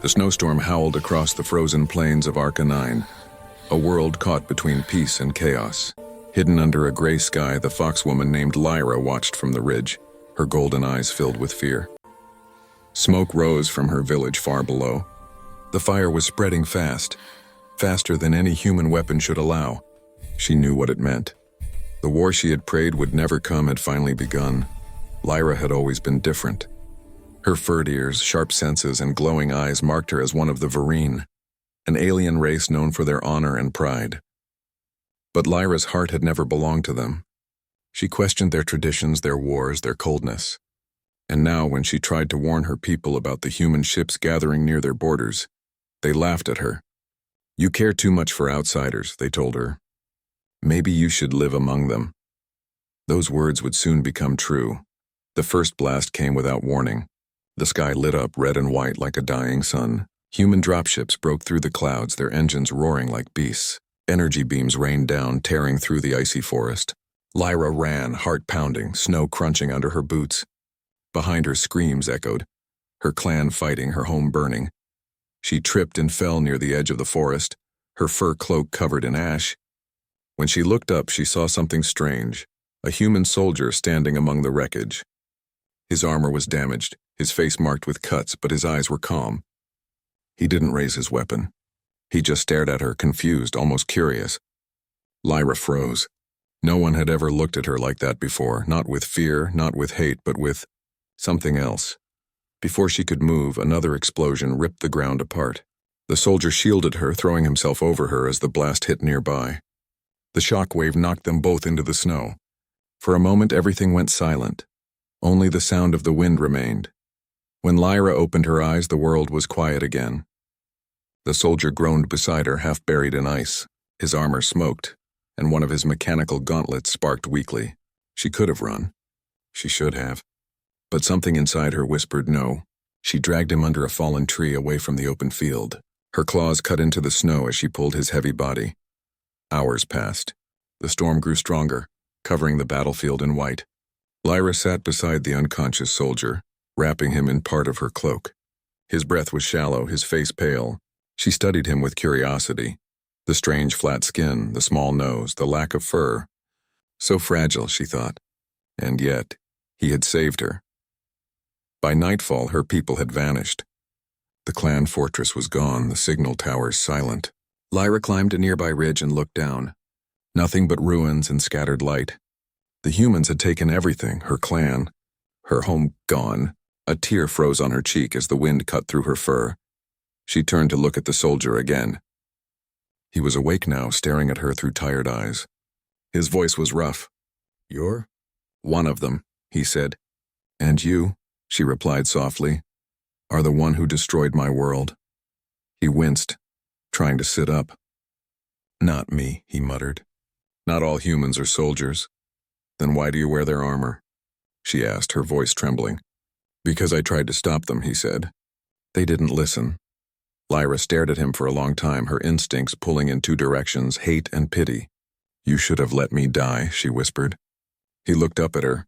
The snowstorm howled across the frozen plains of Arca 9, a world caught between peace and chaos. Hidden under a gray sky, the foxwoman named Lyra watched from the ridge, her golden eyes filled with fear. Smoke rose from her village far below. The fire was spreading fast, faster than any human weapon should allow. She knew what it meant. The war she had prayed would never come had finally begun. Lyra had always been different. Her furred ears, sharp senses, and glowing eyes marked her as one of the Vereen, an alien race known for their honor and pride. But Lyra's heart had never belonged to them. She questioned their traditions, their wars, their coldness. And now, when she tried to warn her people about the human ships gathering near their borders, they laughed at her. "You care too much for outsiders," they told her. "Maybe you should live among them." Those words would soon become true. The first blast came without warning. The sky lit up red and white like a dying sun. Human dropships broke through the clouds, their engines roaring like beasts. Energy beams rained down, tearing through the icy forest. Lyra ran, heart pounding, snow crunching under her boots. Behind her, screams echoed, her clan fighting, her home burning. She tripped and fell near the edge of the forest, her fur cloak covered in ash. When she looked up, she saw something strange, a human soldier standing among the wreckage. His armor was damaged, his face marked with cuts, but his eyes were calm. He didn't raise his weapon. He just stared at her, confused, almost curious. Lyra froze. No one had ever looked at her like that before, not with fear, not with hate, but with something else. Before she could move, another explosion ripped the ground apart. The soldier shielded her, throwing himself over her as the blast hit nearby. The shock wave knocked them both into the snow. For a moment, everything went silent. Only the sound of the wind remained. When Lyra opened her eyes, the world was quiet again. The soldier groaned beside her, half buried in ice. His armor smoked, and one of his mechanical gauntlets sparked weakly. She could have run. She should have. But something inside her whispered no. She dragged him under a fallen tree away from the open field. Her claws cut into the snow as she pulled his heavy body. Hours passed. The storm grew stronger, covering the battlefield in white. Lyra sat beside the unconscious soldier, wrapping him in part of her cloak. His breath was shallow, his face pale. She studied him with curiosity. The strange flat skin, the small nose, the lack of fur. So fragile, she thought. And yet, he had saved her. By nightfall, her people had vanished. The clan fortress was gone, the signal towers silent. Lyra climbed a nearby ridge and looked down. Nothing but ruins and scattered light. The humans had taken everything, her clan, her home gone. A tear froze on her cheek as the wind cut through her fur. She turned to look at the soldier again. He was awake now, staring at her through tired eyes. His voice was rough. "You're one of them," he said. "And you," she replied softly, "are the one who destroyed my world." He winced, trying to sit up. "Not me," he muttered. "Not all humans are soldiers." "Then why do you wear their armor?" she asked, her voice trembling. "Because I tried to stop them," he said. "They didn't listen." Lyra stared at him for a long time, her instincts pulling in two directions, hate and pity. "You should have let me die," she whispered. He looked up at her,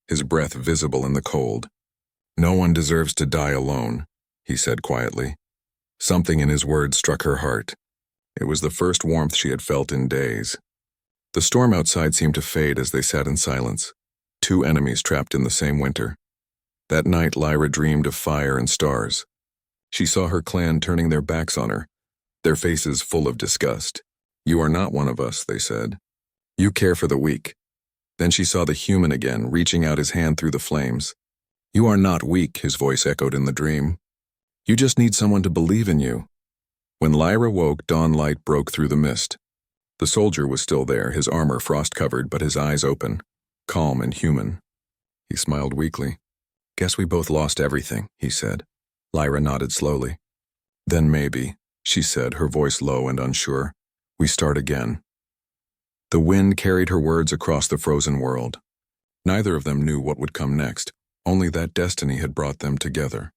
his breath visible in the cold. "No one deserves to die alone," he said quietly. Something in his words struck her heart. It was the first warmth she had felt in days. The storm outside seemed to fade as they sat in silence, two enemies trapped in the same winter. That night, Lyra dreamed of fire and stars. She saw her clan turning their backs on her, their faces full of disgust. "You are not one of us," they said. "You care for the weak." Then she saw the human again, reaching out his hand through the flames. "You are not weak," his voice echoed in the dream. "You just need someone to believe in you." When Lyra woke, dawn light broke through the mist. The soldier was still there, his armor frost-covered, but his eyes open, calm and human. He smiled weakly. "Guess we both lost everything," he said. Lyra nodded slowly. "Then maybe," she said, her voice low and unsure, "we start again." The wind carried her words across the frozen world. Neither of them knew what would come next, only that destiny had brought them together.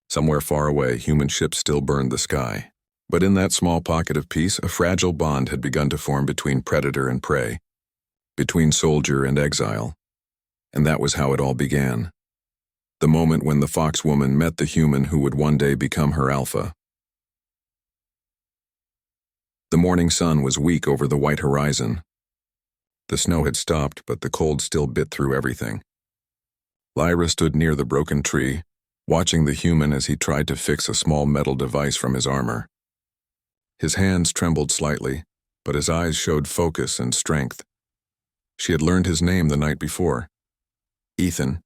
Somewhere far away, human ships still burned the sky. But in that small pocket of peace, a fragile bond had begun to form between predator and prey, between soldier and exile. And that was how it all began. The moment when the fox woman met the human who would one day become her alpha. The morning sun was weak over the white horizon. The snow had stopped, but the cold still bit through everything. Lyra stood near the broken tree, watching the human as he tried to fix a small metal device from his armor. His hands trembled slightly, but his eyes showed focus and strength. She had learned his name the night before. Ethan.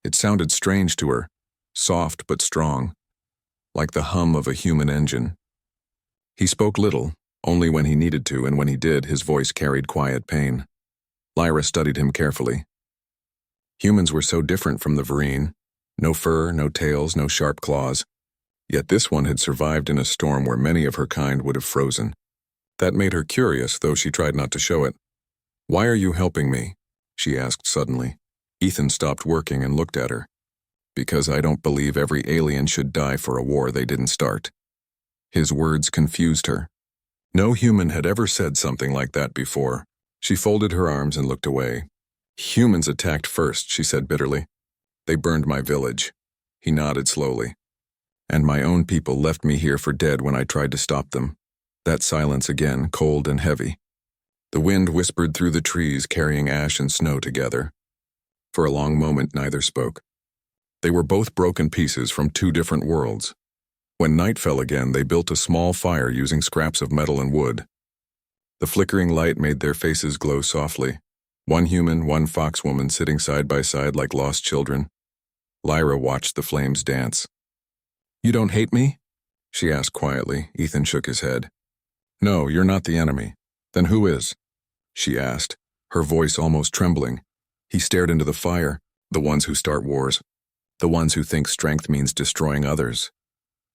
It sounded strange to her, soft but strong, like the hum of a human engine. He spoke little, only when he needed to, and when he did, his voice carried quiet pain. Lyra studied him carefully. Humans were so different from the Vereen. No fur, no tails, no sharp claws. Yet this one had survived in a storm where many of her kind would have frozen. That made her curious, though she tried not to show it. "Why are you helping me?" she asked suddenly. Ethan stopped working and looked at her. "Because I don't believe every alien should die for a war they didn't start." His words confused her. No human had ever said something like that before. She folded her arms and looked away. "Humans attacked first," she said bitterly. "They burned my village." He nodded slowly. "And my own people left me here for dead when I tried to stop them." That silence again, cold and heavy. The wind whispered through the trees, carrying ash and snow together. For a long moment, neither spoke. They were both broken pieces from two different worlds. When night fell again, they built a small fire using scraps of metal and wood. The flickering light made their faces glow softly. One human, one fox woman sitting side by side like lost children. Lyra watched the flames dance. "You don't hate me?" she asked quietly. Ethan shook his head. "No, you're not the enemy. Then who is?" she asked, her voice almost trembling. He stared into the fire. "The ones who start wars. The ones who think strength means destroying others."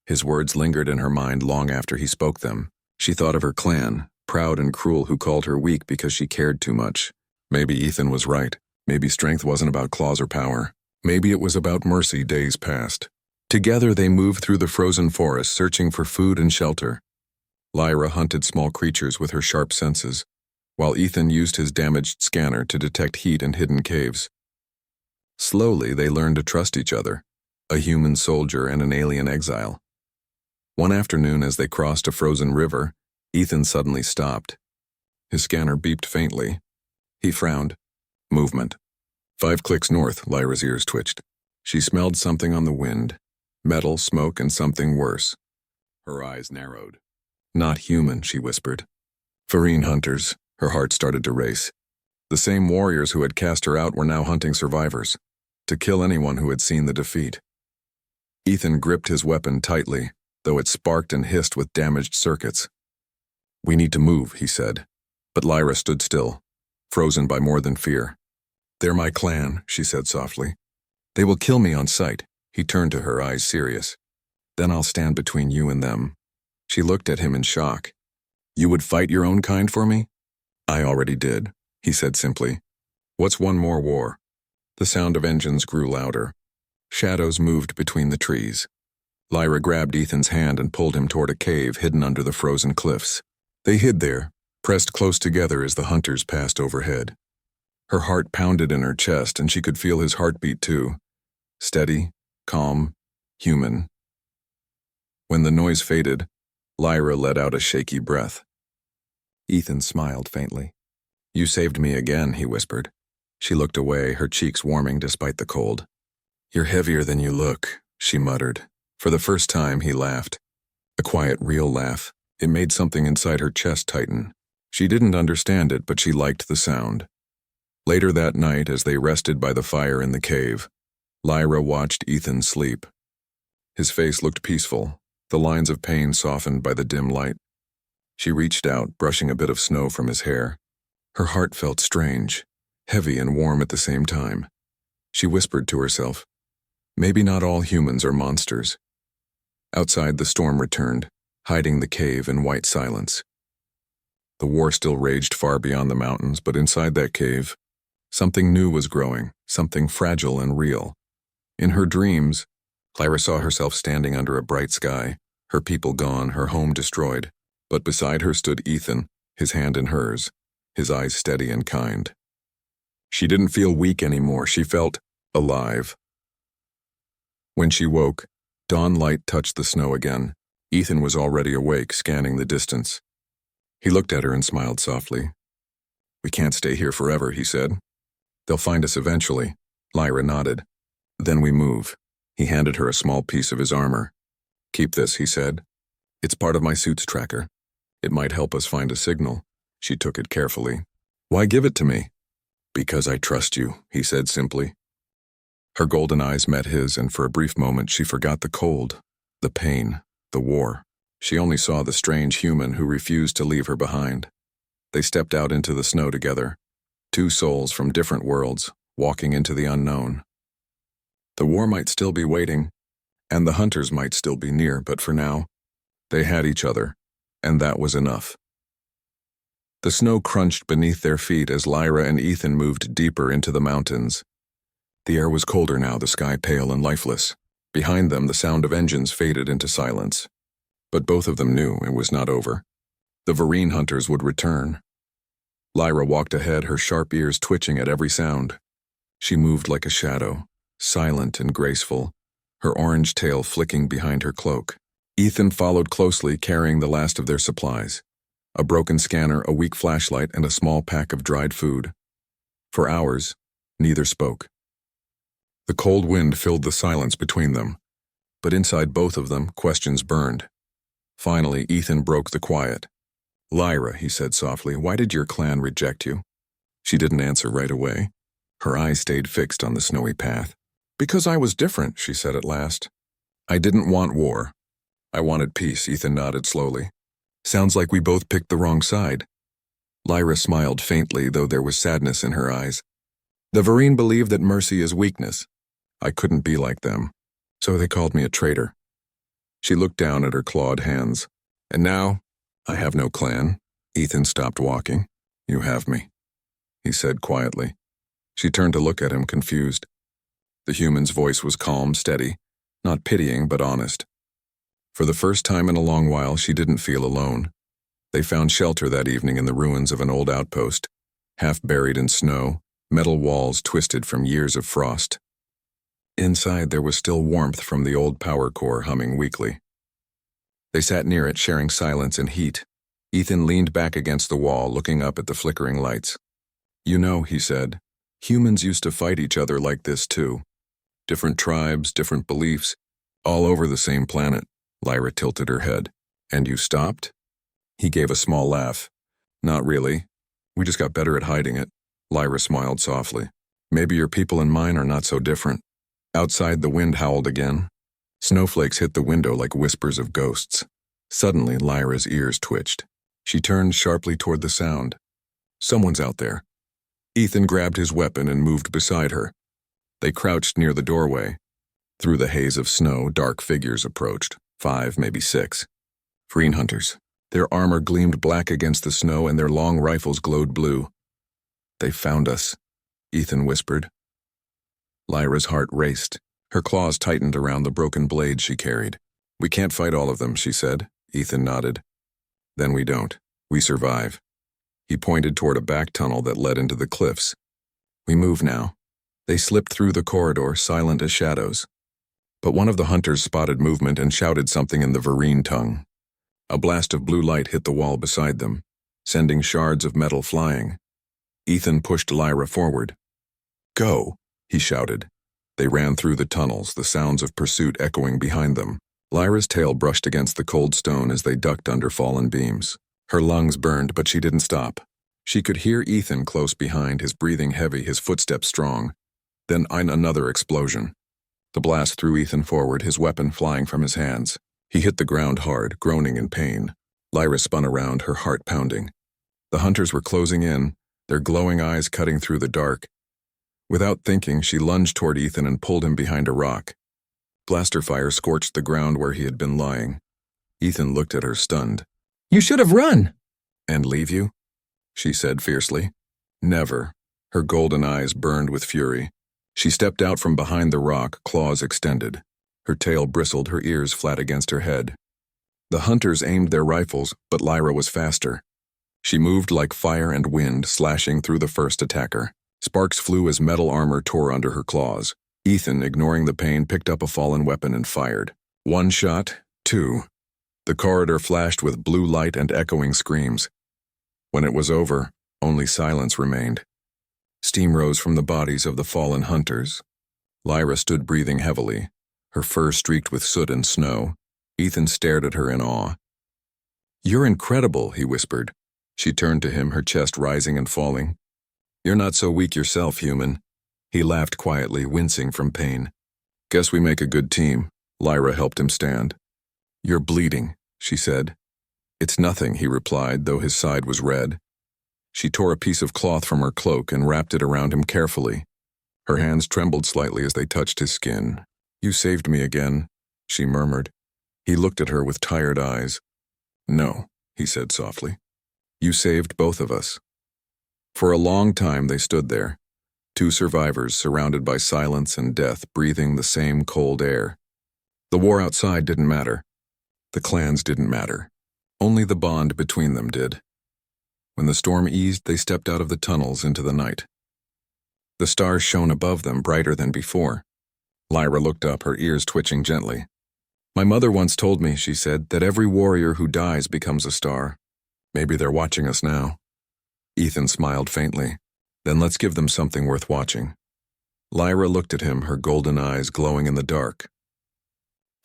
His words lingered in her mind long after he spoke them. She thought of her clan, proud and cruel, who called her weak because she cared too much. Maybe Ethan was right. Maybe strength wasn't about claws or power. Maybe it was about mercy days past. Together they moved through the frozen forest, searching for food and shelter. Lyra hunted small creatures with her sharp senses, while Ethan used his damaged scanner to detect heat and hidden caves. Slowly they learned to trust each other, a human soldier and an alien exile. One afternoon, as they crossed a frozen river, Ethan suddenly stopped. His scanner beeped faintly. He frowned. Movement. 5 clicks north, Lyra's ears twitched. She smelled something on the wind. Metal, smoke, and something worse. Her eyes narrowed. "Not human," she whispered. "Vereen hunters." Her heart started to race. The same warriors who had cast her out were now hunting survivors, to kill anyone who had seen the defeat. Ethan gripped his weapon tightly, though it sparked and hissed with damaged circuits. "We need to move," he said. But Lyra stood still, frozen by more than fear. "They're my clan," she said softly. "They will kill me on sight." He turned to her, eyes serious. "Then I'll stand between you and them." She looked at him in shock. "You would fight your own kind for me?" "I already did," he said simply. "What's one more war?" The sound of engines grew louder. Shadows moved between the trees. Lyra grabbed Ethan's hand and pulled him toward a cave hidden under the frozen cliffs. They hid there, pressed close together as the hunters passed overhead. Her heart pounded in her chest, and she could feel his heartbeat too. Steady, calm, human. When the noise faded, Lyra let out a shaky breath. Ethan smiled faintly. "You saved me again," he whispered. She looked away, her cheeks warming despite the cold. "You're heavier than you look," she muttered. For the first time, he laughed. A quiet, real laugh. It made something inside her chest tighten. She didn't understand it, but she liked the sound. Later that night, as they rested by the fire in the cave, Lyra watched Ethan sleep. His face looked peaceful, the lines of pain softened by the dim light. She reached out, brushing a bit of snow from his hair. Her heart felt strange, heavy and warm at the same time. She whispered to herself, "Maybe not all humans are monsters." Outside, the storm returned, hiding the cave in white silence. The war still raged far beyond the mountains, but inside that cave, something new was growing, something fragile and real. In her dreams, Lyra saw herself standing under a bright sky, her people gone, her home destroyed. But beside her stood Ethan, his hand in hers, his eyes steady and kind. She didn't feel weak anymore, she felt alive. When she woke, dawn light touched the snow again. Ethan was already awake, scanning the distance. He looked at her and smiled softly. "We can't stay here forever," he said. "They'll find us eventually." Lyra nodded. "Then we move." He handed her a small piece of his armor. "Keep this," he said. "It's part of my suit's tracker. It might help us find a signal." She took it carefully. "Why give it to me?" "Because I trust you," he said simply. Her golden eyes met his, and for a brief moment she forgot the cold, the pain, the war. She only saw the strange human who refused to leave her behind. They stepped out into the snow together, two souls from different worlds, walking into the unknown. The war might still be waiting, and the hunters might still be near, but for now, they had each other, and that was enough. The snow crunched beneath their feet as Lyra and Ethan moved deeper into the mountains. The air was colder now, the sky pale and lifeless. Behind them, the sound of engines faded into silence. But both of them knew it was not over. The Varine hunters would return. Lyra walked ahead, her sharp ears twitching at every sound. She moved like a shadow, silent and graceful, her orange tail flicking behind her cloak. Ethan followed closely, carrying the last of their supplies. A broken scanner, a weak flashlight, and a small pack of dried food. For hours, neither spoke. The cold wind filled the silence between them, but inside both of them, questions burned. Finally, Ethan broke the quiet. "Lyra," he said softly, "why did your clan reject you?" She didn't answer right away. Her eyes stayed fixed on the snowy path. "Because I was different," she said at last. "I didn't want war. I wanted peace," Ethan nodded slowly. "Sounds like we both picked the wrong side." Lyra smiled faintly, though there was sadness in her eyes. "The Varine believe that mercy is weakness. I couldn't be like them, so they called me a traitor." She looked down at her clawed hands. "And now, I have no clan." Ethan stopped walking. "You have me," he said quietly. She turned to look at him, confused. The human's voice was calm, steady, not pitying but honest. For the first time in a long while, she didn't feel alone. They found shelter that evening in the ruins of an old outpost, half buried in snow, metal walls twisted from years of frost. Inside, there was still warmth from the old power core humming weakly. They sat near it, sharing silence and heat. Ethan leaned back against the wall, looking up at the flickering lights. "You know," he said, "humans used to fight each other like this too. Different tribes, different beliefs, all over the same planet." Lyra tilted her head. "And you stopped?" He gave a small laugh. "Not really. We just got better at hiding it." Lyra smiled softly. "Maybe your people and mine are not so different." Outside, the wind howled again. Snowflakes hit the window like whispers of ghosts. Suddenly, Lyra's ears twitched. She turned sharply toward the sound. "Someone's out there." Ethan grabbed his weapon and moved beside her. They crouched near the doorway. Through the haze of snow, dark figures approached. 5, maybe 6. Varine hunters. Their armor gleamed black against the snow and their long rifles glowed blue. "They found us," Ethan whispered. Lyra's heart raced. Her claws tightened around the broken blade she carried. "We can't fight all of them," she said. Ethan nodded. "Then we don't. We survive." He pointed toward a back tunnel that led into the cliffs. "We move now." They slipped through the corridor, silent as shadows. But one of the hunters spotted movement and shouted something in the Varine tongue. A blast of blue light hit the wall beside them, sending shards of metal flying. Ethan pushed Lyra forward. "Go!" he shouted. They ran through the tunnels, the sounds of pursuit echoing behind them. Lyra's tail brushed against the cold stone as they ducked under fallen beams. Her lungs burned, but she didn't stop. She could hear Ethan close behind, his breathing heavy, his footsteps strong. Then another explosion. The blast threw Ethan forward, his weapon flying from his hands. He hit the ground hard, groaning in pain. Lyra spun around, her heart pounding. The hunters were closing in, their glowing eyes cutting through the dark. Without thinking, she lunged toward Ethan and pulled him behind a rock. Blaster fire scorched the ground where he had been lying. Ethan looked at her, stunned. "You should have run!" "And leave you?" she said fiercely. "Never." Her golden eyes burned with fury. She stepped out from behind the rock, claws extended. Her tail bristled, her ears flat against her head. The hunters aimed their rifles, but Lyra was faster. She moved like fire and wind, slashing through the first attacker. Sparks flew as metal armor tore under her claws. Ethan, ignoring the pain, picked up a fallen weapon and fired. One shot, two. The corridor flashed with blue light and echoing screams. When it was over, only silence remained. Steam rose from the bodies of the fallen hunters. Lyra stood breathing heavily, her fur streaked with soot and snow. Ethan stared at her in awe. "You're incredible," he whispered. She turned to him, her chest rising and falling. "You're not so weak yourself, human." He laughed quietly, wincing from pain. "Guess we make a good team." Lyra helped him stand. "You're bleeding," she said. "It's nothing," he replied, though his side was red. She tore a piece of cloth from her cloak and wrapped it around him carefully. Her hands trembled slightly as they touched his skin. "You saved me again," she murmured. He looked at her with tired eyes. "No," he said softly. "You saved both of us." For a long time they stood there, two survivors surrounded by silence and death, breathing the same cold air. The war outside didn't matter. The clans didn't matter. Only the bond between them did. When the storm eased, they stepped out of the tunnels into the night. The stars shone above them, brighter than before. Lyra looked up, her ears twitching gently. "My mother once told me," she said, "that every warrior who dies becomes a star. Maybe they're watching us now." Ethan smiled faintly. "Then let's give them something worth watching." Lyra looked at him, her golden eyes glowing in the dark.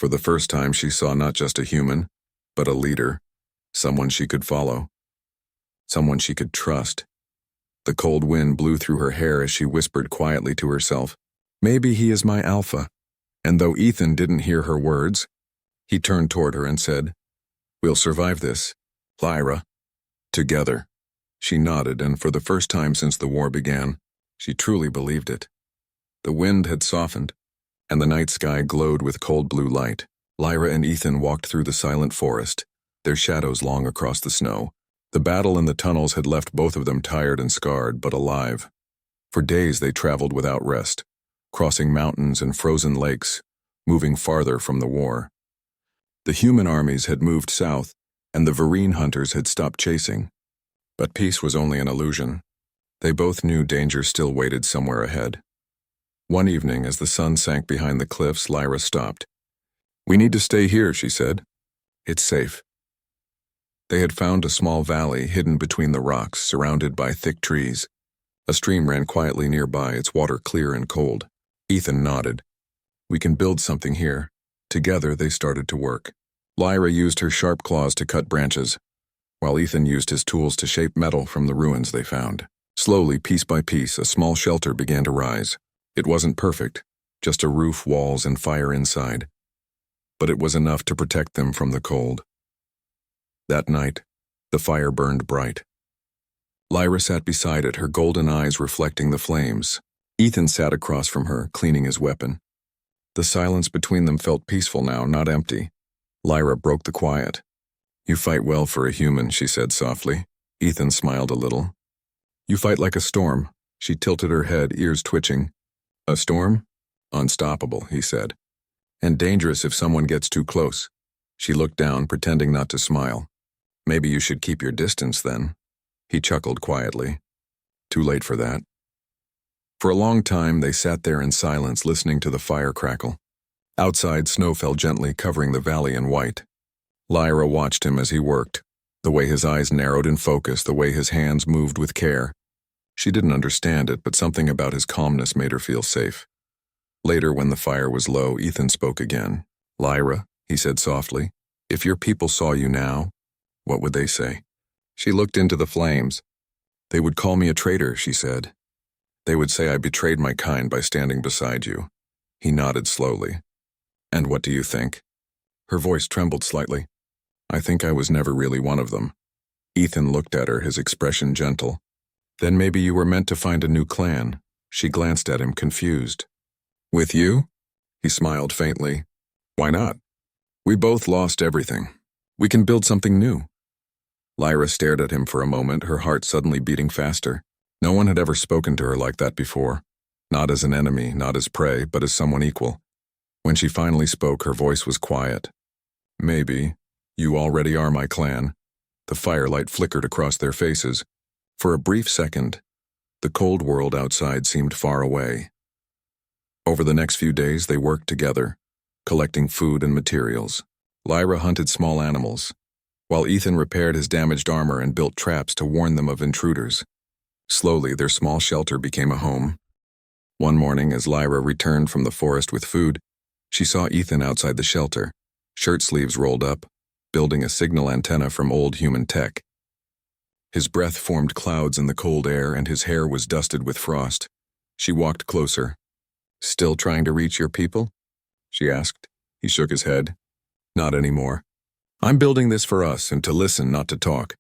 For the first time she saw not just a human, but a leader, someone she could follow, someone she could trust. The cold wind blew through her hair as she whispered quietly to herself, "Maybe he is my alpha." And though Ethan didn't hear her words, he turned toward her and said, "We'll survive this, Lyra. Together." She nodded, and for the first time since the war began, she truly believed it. The wind had softened, and the night sky glowed with cold blue light. Lyra and Ethan walked through the silent forest, their shadows long across the snow. The battle in the tunnels had left both of them tired and scarred, but alive. For days they traveled without rest, crossing mountains and frozen lakes, moving farther from the war. The human armies had moved south, and the Vereen hunters had stopped chasing. But peace was only an illusion. They both knew danger still waited somewhere ahead. One evening, as the sun sank behind the cliffs, Lyra stopped. "We need to stay here," she said. "It's safe." They had found a small valley hidden between the rocks, surrounded by thick trees. A stream ran quietly nearby, its water clear and cold. Ethan nodded. "We can build something here." Together they started to work. Lyra used her sharp claws to cut branches, while Ethan used his tools to shape metal from the ruins they found. Slowly, piece by piece, a small shelter began to rise. It wasn't perfect, just a roof, walls, and fire inside. But it was enough to protect them from the cold. That night, the fire burned bright. Lyra sat beside it, her golden eyes reflecting the flames. Ethan sat across from her, cleaning his weapon. The silence between them felt peaceful now, not empty. Lyra broke the quiet. "You fight well for a human," she said softly. Ethan smiled a little. "You fight like a storm." She tilted her head, ears twitching. "A storm? Unstoppable," he said. "And dangerous if someone gets too close." She looked down, pretending not to smile. "Maybe you should keep your distance then." He chuckled quietly. "Too late for that." For a long time they sat there in silence, listening to the fire crackle. Outside, snow fell gently, covering the valley in white. Lyra watched him as he worked, the way his eyes narrowed in focus, the way his hands moved with care. She didn't understand it, but something about his calmness made her feel safe. Later, when the fire was low, Ethan spoke again. "Lyra," he said softly, "if your people saw you now, what would they say?" She looked into the flames. "They would call me a traitor," she said. "They would say I betrayed my kind by standing beside you." He nodded slowly. "And what do you think?" Her voice trembled slightly. "I think I was never really one of them." Ethan looked at her, his expression gentle. "Then maybe you were meant to find a new clan." She glanced at him, confused. "With you?" He smiled faintly. "Why not? We both lost everything. We can build something new." Lyra stared at him for a moment, her heart suddenly beating faster. No one had ever spoken to her like that before. Not as an enemy, not as prey, but as someone equal. When she finally spoke, her voice was quiet. "Maybe. You already are my clan." The firelight flickered across their faces. For a brief second, the cold world outside seemed far away. Over the next few days, they worked together, collecting food and materials. Lyra hunted small animals, while Ethan repaired his damaged armor and built traps to warn them of intruders. Slowly, their small shelter became a home. One morning, as Lyra returned from the forest with food, she saw Ethan outside the shelter, shirt sleeves rolled up, building a signal antenna from old human tech. His breath formed clouds in the cold air and his hair was dusted with frost. She walked closer. "Still trying to reach your people?" she asked. He shook his head. "Not anymore. I'm building this for us and to listen, not to talk.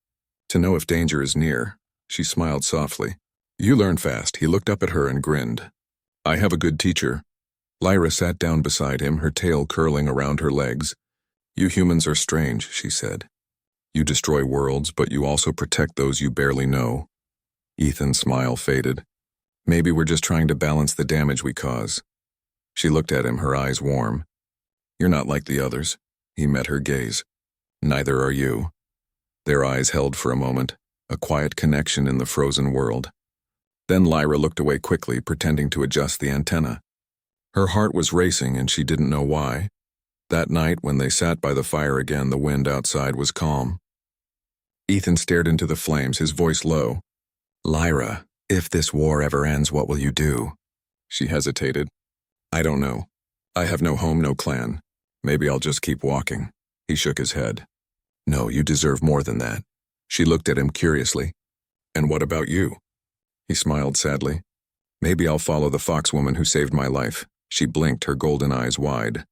To know if danger is near." She smiled softly. "You learn fast." He looked up at her and grinned. "I have a good teacher." Lyra sat down beside him, her tail curling around her legs. "You humans are strange," she said. "You destroy worlds, but you also protect those you barely know." Ethan's smile faded. "Maybe we're just trying to balance the damage we cause." She looked at him, her eyes warm. "You're not like the others." He met her gaze. "Neither are you." Their eyes held for a moment, a quiet connection in the frozen world. Then Lyra looked away quickly, pretending to adjust the antenna. Her heart was racing and she didn't know why. That night, when they sat by the fire again, the wind outside was calm. Ethan stared into the flames, his voice low. "Lyra, if this war ever ends, what will you do?" She hesitated. "I don't know. I have no home, no clan. Maybe I'll just keep walking." He shook his head. "No, you deserve more than that." She looked at him curiously. "And what about you?" He smiled sadly. "Maybe I'll follow the fox woman who saved my life." She blinked, her golden eyes wide.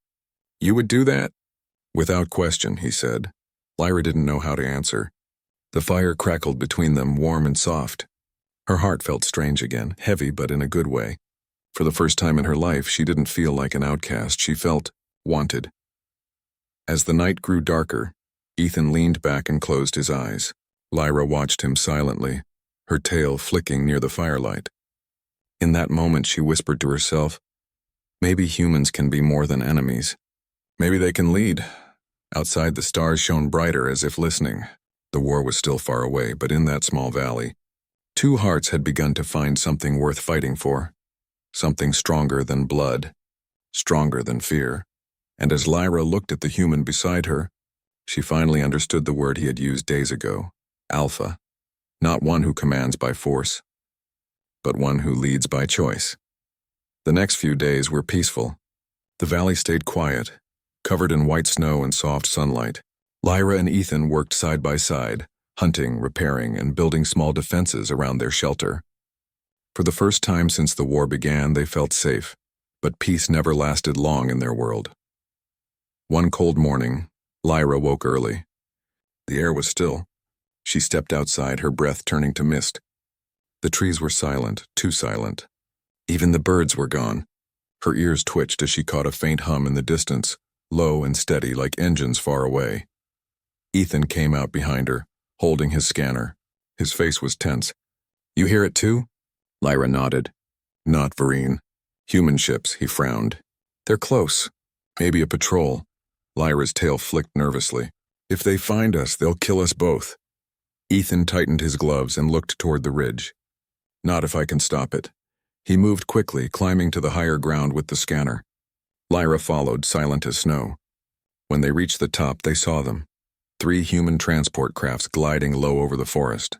"You would do that?" "Without question," he said. Lyra didn't know how to answer. The fire crackled between them, warm and soft. Her heart felt strange again, heavy but in a good way. For the first time in her life, she didn't feel like an outcast. She felt wanted. As the night grew darker, Ethan leaned back and closed his eyes. Lyra watched him silently, her tail flicking near the firelight. In that moment, she whispered to herself, "Maybe humans can be more than enemies. Maybe they can lead." Outside, the stars shone brighter as if listening. The war was still far away, but in that small valley, two hearts had begun to find something worth fighting for. Something stronger than blood, stronger than fear. And as Lyra looked at the human beside her, she finally understood the word he had used days ago, alpha. Not one who commands by force, but one who leads by choice. The next few days were peaceful. The valley stayed quiet, covered in white snow and soft sunlight. Lyra and Ethan worked side by side, hunting, repairing, and building small defenses around their shelter. For the first time since the war began, they felt safe, but peace never lasted long in their world. One cold morning, Lyra woke early. The air was still. She stepped outside, her breath turning to mist. The trees were silent, too silent. Even the birds were gone. Her ears twitched as she caught a faint hum in the distance, low and steady like engines far away. Ethan came out behind her, holding his scanner. His face was tense. "You hear it too?" Lyra nodded. "Not Vereen. Human ships," he frowned. "They're close. Maybe a patrol." Lyra's tail flicked nervously. "If they find us, they'll kill us both." Ethan tightened his gloves and looked toward the ridge. "Not if I can stop it." He moved quickly, climbing to the higher ground with the scanner. Lyra followed, silent as snow. When they reached the top, they saw them. 3 human transport crafts gliding low over the forest.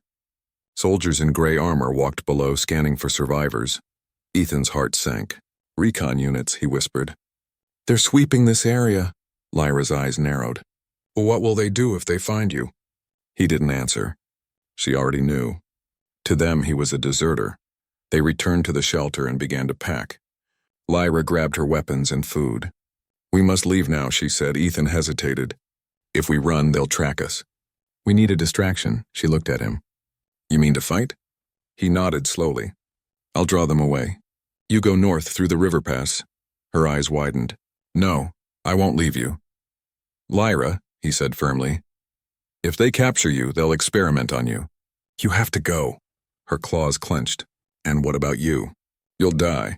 Soldiers in gray armor walked below, scanning for survivors. Ethan's heart sank. "Recon units," he whispered. "They're sweeping this area." Lyra's eyes narrowed. "What will they do if they find you?" He didn't answer. She already knew. To them, he was a deserter. They returned to the shelter and began to pack. Lyra grabbed her weapons and food. "We must leave now," she said. Ethan hesitated. "If we run, they'll track us." "We need a distraction." She looked at him. "You mean to fight?" He nodded slowly. "I'll draw them away. You go north through the river pass." Her eyes widened. "No, I won't leave you." "Lyra," he said firmly, "if they capture you, they'll experiment on you. You have to go." Her claws clenched. "And what about you?" "You'll die."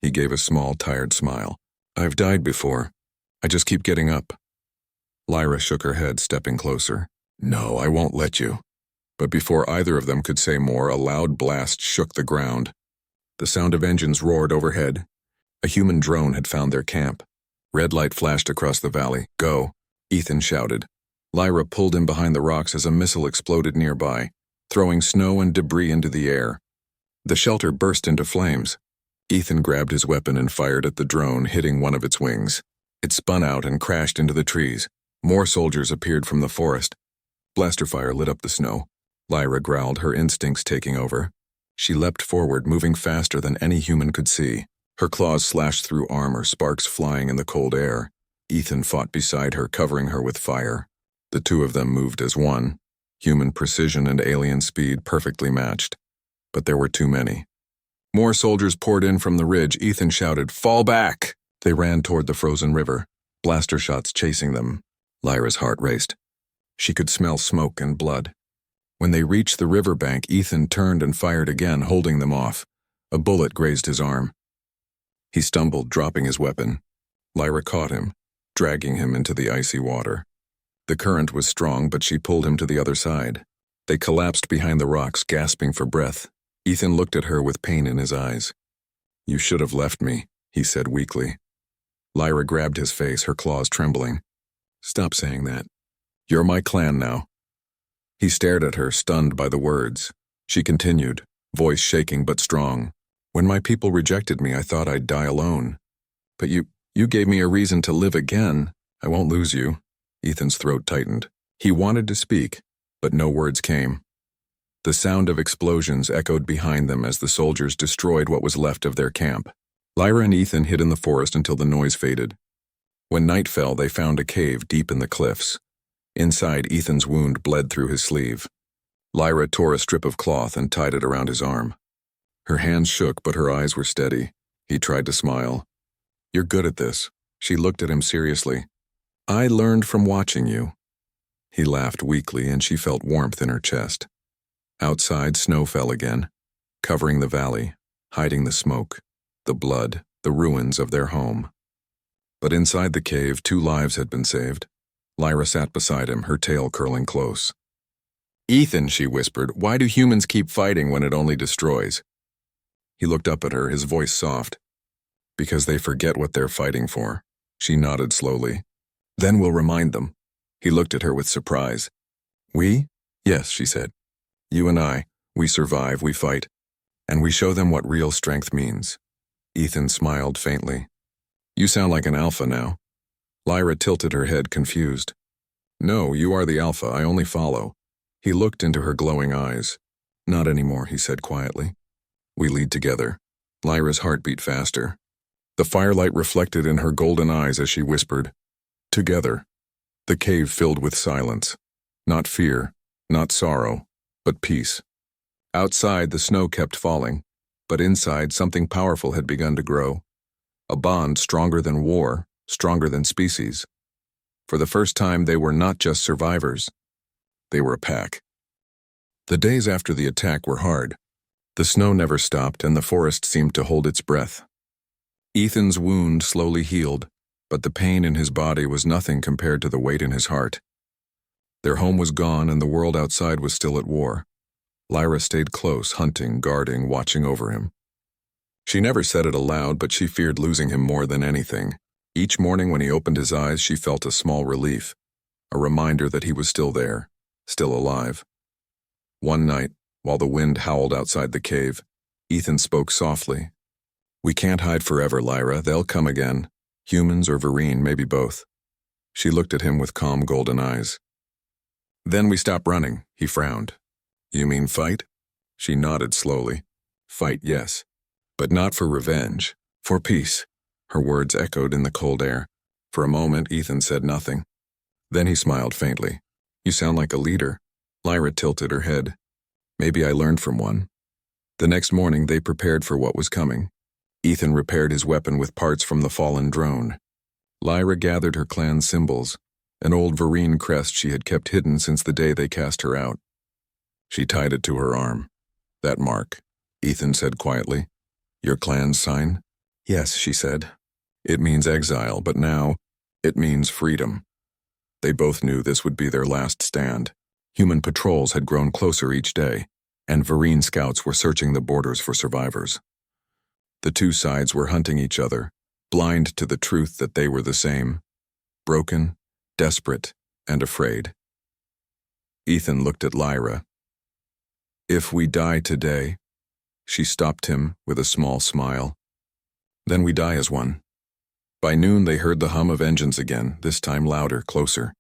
He gave a small, tired smile. "I've died before. I just keep getting up." Lyra shook her head, stepping closer. "No, I won't let you." But before either of them could say more, a loud blast shook the ground. The sound of engines roared overhead. A human drone had found their camp. Red light flashed across the valley. "Go," Ethan shouted. Lyra pulled him behind the rocks as a missile exploded nearby, throwing snow and debris into the air. The shelter burst into flames. Ethan grabbed his weapon and fired at the drone, hitting one of its wings. It spun out and crashed into the trees. More soldiers appeared from the forest. Blaster fire lit up the snow. Lyra growled, her instincts taking over. She leapt forward, moving faster than any human could see. Her claws slashed through armor, sparks flying in the cold air. Ethan fought beside her, covering her with fire. The two of them moved as one, human precision and alien speed perfectly matched. But there were too many. More soldiers poured in from the ridge. Ethan shouted, "Fall back!" They ran toward the frozen river, blaster shots chasing them. Lyra's heart raced. She could smell smoke and blood. When they reached the riverbank, Ethan turned and fired again, holding them off. A bullet grazed his arm. He stumbled, dropping his weapon. Lyra caught him, dragging him into the icy water. The current was strong, but she pulled him to the other side. They collapsed behind the rocks, gasping for breath. Ethan looked at her with pain in his eyes. "You should have left me," he said weakly. Lyra grabbed his face, her claws trembling. "Stop saying that. You're my clan now." He stared at her, stunned by the words. She continued, voice shaking but strong. "When my people rejected me, I thought I'd die alone. But you gave me a reason to live again. I won't lose you." Ethan's throat tightened. He wanted to speak, but no words came. The sound of explosions echoed behind them as the soldiers destroyed what was left of their camp. Lyra and Ethan hid in the forest until the noise faded. When night fell, they found a cave deep in the cliffs. Inside, Ethan's wound bled through his sleeve. Lyra tore a strip of cloth and tied it around his arm. Her hands shook, but her eyes were steady. He tried to smile. "You're good at this." She looked at him seriously. "I learned from watching you." He laughed weakly, and she felt warmth in her chest. Outside, snow fell again, covering the valley, hiding the smoke, the blood, the ruins of their home. But inside the cave, 2 lives had been saved. Lyra sat beside him, her tail curling close. "Ethan," she whispered, "why do humans keep fighting when it only destroys?" He looked up at her, his voice soft. "Because they forget what they're fighting for." She nodded slowly. "Then we'll remind them." He looked at her with surprise. "We?" "Yes," she said. "You and I, we survive, we fight, and we show them what real strength means." Ethan smiled faintly. "You sound like an alpha now." Lyra tilted her head, confused. "No, you are the alpha, I only follow." He looked into her glowing eyes. "Not anymore," he said quietly. "We lead together." Lyra's heart beat faster. The firelight reflected in her golden eyes as she whispered, "Together." The cave filled with silence. Not fear, not sorrow, but peace. Outside, the snow kept falling, but inside, something powerful had begun to grow. A bond stronger than war, stronger than species. For the first time, they were not just survivors. They were a pack. The days after the attack were hard. The snow never stopped, and the forest seemed to hold its breath. Ethan's wound slowly healed, but the pain in his body was nothing compared to the weight in his heart. Their home was gone, and the world outside was still at war. Lyra stayed close, hunting, guarding, watching over him. She never said it aloud, but she feared losing him more than anything. Each morning when he opened his eyes, she felt a small relief, a reminder that he was still there, still alive. One night, while the wind howled outside the cave, Ethan spoke softly. "We can't hide forever, Lyra. They'll come again. Humans or Vereen, maybe both." She looked at him with calm golden eyes. "Then we stop running," he frowned. "You mean fight?" She nodded slowly. "Fight, yes. But not for revenge. For peace." Her words echoed in the cold air. For a moment, Ethan said nothing. Then he smiled faintly. "You sound like a leader." Lyra tilted her head. "Maybe I learned from one." The next morning, they prepared for what was coming. Ethan repaired his weapon with parts from the fallen drone. Lyra gathered her clan's symbols, an old Vereen crest she had kept hidden since the day they cast her out. She tied it to her arm. "That mark," Ethan said quietly. "Your clan's sign?" "Yes," she said. "It means exile, but now it means freedom." They both knew this would be their last stand. Human patrols had grown closer each day, and Vereen scouts were searching the borders for survivors. The two sides were hunting each other, blind to the truth that they were the same, broken, desperate, and afraid. Ethan looked at Lyra. "If we die today," she stopped him with a small smile, "then we die as one." By noon they heard the hum of engines again, this time louder, closer.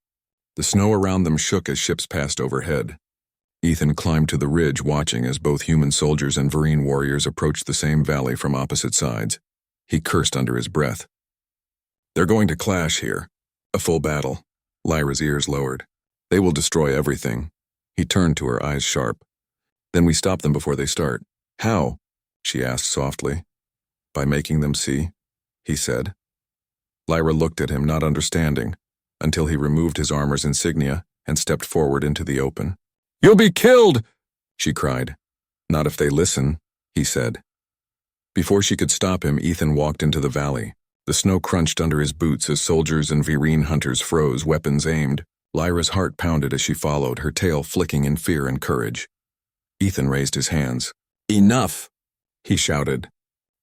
The snow around them shook as ships passed overhead. Ethan climbed to the ridge, watching as both human soldiers and Vereen warriors approached the same valley from opposite sides. He cursed under his breath. "They're going to clash here. A full battle." Lyra's ears lowered. "They will destroy everything." He turned to her, eyes sharp. "Then we stop them before they start." "How?" she asked softly. "By making them see," he said. Lyra looked at him, not understanding, until he removed his armor's insignia and stepped forward into the open. "You'll be killed!" she cried. "Not if they listen," he said. Before she could stop him, Ethan walked into the valley. The snow crunched under his boots as soldiers and Vereen hunters froze, weapons aimed. Lyra's heart pounded as she followed, her tail flicking in fear and courage. Ethan raised his hands. "Enough!" he shouted.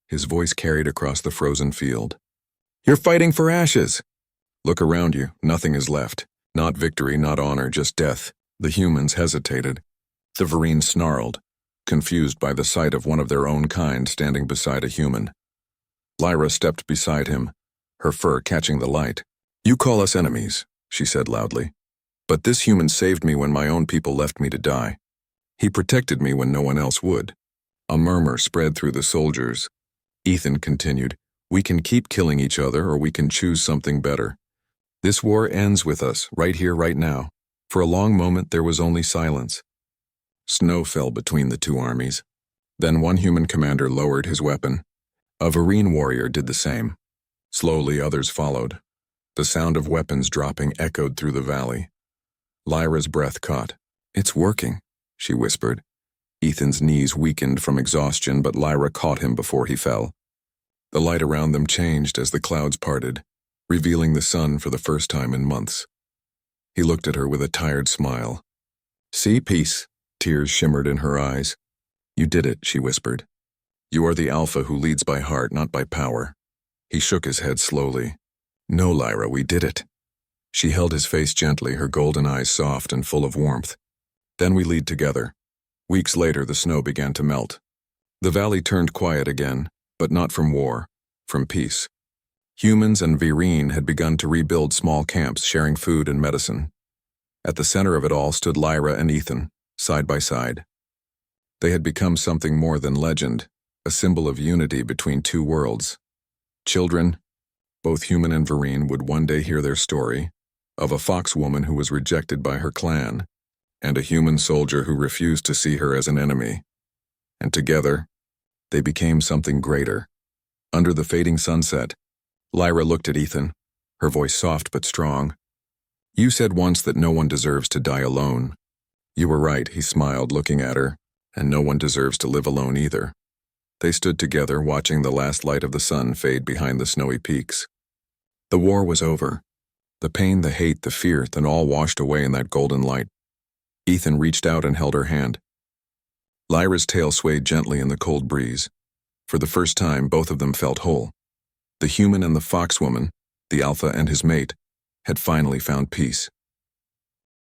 His voice carried across the frozen field. "You're fighting for ashes! Look around you, nothing is left. Not victory, not honor, just death." The humans hesitated. The Vereen snarled, confused by the sight of one of their own kind standing beside a human. Lyra stepped beside him, her fur catching the light. "You call us enemies," she said loudly. "But this human saved me when my own people left me to die. He protected me when no one else would." A murmur spread through the soldiers. Ethan continued, "We can keep killing each other, or we can choose something better. This war ends with us, right here, right now." For a long moment there was only silence. Snow fell between the two armies. Then one human commander lowered his weapon. A Vereen warrior did the same. Slowly others followed. The sound of weapons dropping echoed through the valley. Lyra's breath caught. "It's working," she whispered. Ethan's knees weakened from exhaustion, but Lyra caught him before he fell. The light around them changed as the clouds parted, revealing the sun for the first time in months. He looked at her with a tired smile. "See, peace." Tears shimmered in her eyes. "You did it," she whispered. "You are the alpha who leads by heart, not by power." He shook his head slowly. "No, Lyra, we did it." She held his face gently, her golden eyes soft and full of warmth. "Then we lead together." Weeks later, the snow began to melt. The valley turned quiet again, but not from war, from peace. Humans and Vereen had begun to rebuild small camps, sharing food and medicine. At the center of it all stood Lyra and Ethan, side by side. They had become something more than legend, a symbol of unity between two worlds. Children, both human and Vereen, would one day hear their story, of a fox woman who was rejected by her clan, and a human soldier who refused to see her as an enemy. And together, they became something greater. Under the fading sunset, Lyra looked at Ethan, her voice soft but strong. "You said once that no one deserves to die alone." "You were right," he smiled, looking at her, "and no one deserves to live alone either." They stood together, watching the last light of the sun fade behind the snowy peaks. The war was over. The pain, the hate, the fear, then all washed away in that golden light. Ethan reached out and held her hand. Lyra's tail swayed gently in the cold breeze. For the first time, both of them felt whole. The human and the fox woman, the alpha and his mate, had finally found peace.